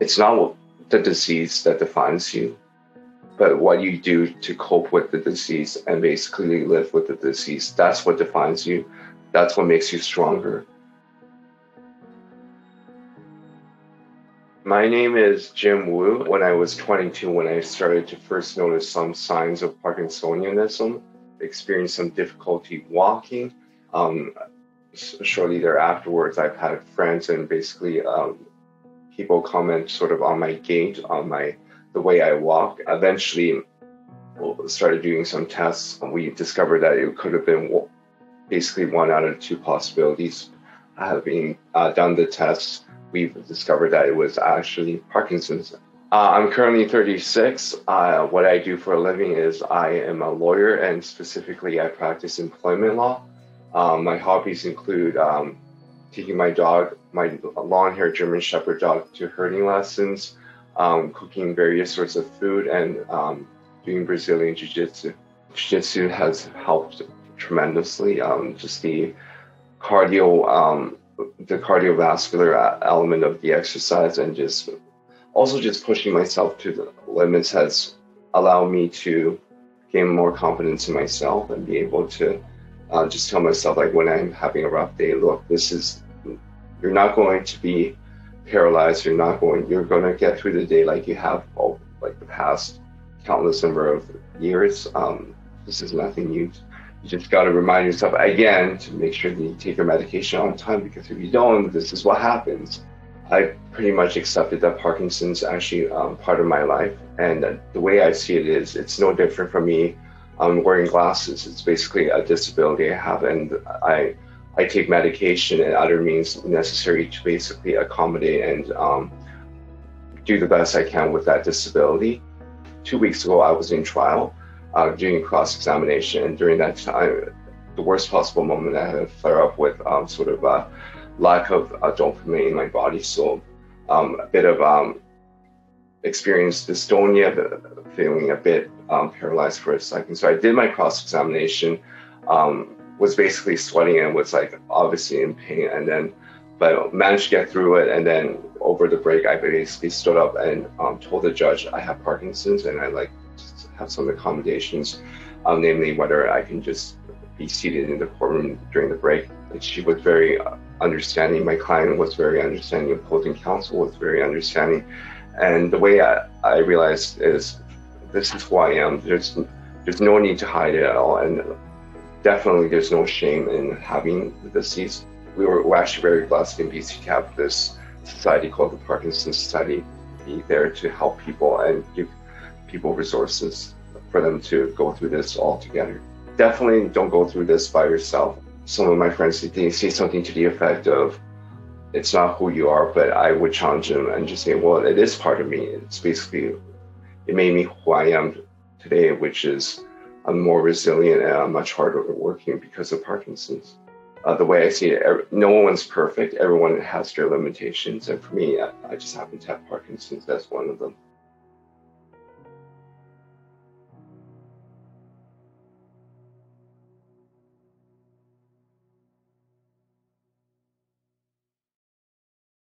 It's not the disease that defines you, but what you do to cope with the disease and basically live with the disease. That's what defines you. That's what makes you stronger. My name is Jim Wu. When I was 22, when I started to first notice some signs of Parkinsonianism, experienced some difficulty walking. Shortly thereafterwards, I've had friends and basically people comment sort of on my gait, on the way I walk. Eventually, we started doing some tests. We discovered that it could have been basically one out of two possibilities. Having done the tests, we've discovered that it was actually Parkinson's. I'm currently 36. What I do for a living is I am a lawyer, and specifically I practice employment law. My hobbies include taking my dog, my long-haired German Shepherd dog, to herding lessons, cooking various sorts of food, and doing Brazilian Jiu-Jitsu. Jiu-Jitsu has helped tremendously. Just the cardiovascular element of the exercise, and just pushing myself to the limits has allowed me to gain more confidence in myself and be able to just tell myself, like, when I'm having a rough day, look, you're not going to be paralyzed. You're going to get through the day like you have like the past countless number of years. This is nothing new. You just got to remind yourself again to make sure that you take your medication on time, because if you don't, this is what happens. I pretty much accepted that Parkinson's actually part of my life, and the way I see it is, it's no different from me wearing glasses. It's basically a disability I have, and I take medication and other means necessary to basically accommodate and do the best I can with that disability. 2 weeks ago, I was in trial doing cross-examination, and during that time, the worst possible moment, I had a flare-up with sort of a lack of dopamine in my body. So a bit of experienced dystonia, feeling a bit paralyzed for a second. So I did my cross-examination, was basically sweating and was like obviously in pain, but managed to get through it. And then over the break, I basically stood up and told the judge I have Parkinson's, and I like to have some accommodations, namely whether I can just be seated in the courtroom during the break. And she was very understanding. My client was very understanding. Opposing counsel was very understanding. And the way I realized is, this is who I am. There's no need to hide it at all. And definitely there's no shame in having the disease. We're actually very blessed in BC to have this society called the Parkinson Society be there to help people and give people resources for them to go through this all together. Definitely don't go through this by yourself. Some of my friends, they say something to the effect of, it's not who you are, but I would challenge them and just say, well, it is part of me. It's basically, it made me who I am today, which is I'm more resilient and I'm much harder working because of Parkinson's. The way I see it, no one's perfect. Everyone has their limitations. And for me, I just happen to have Parkinson's as one of them.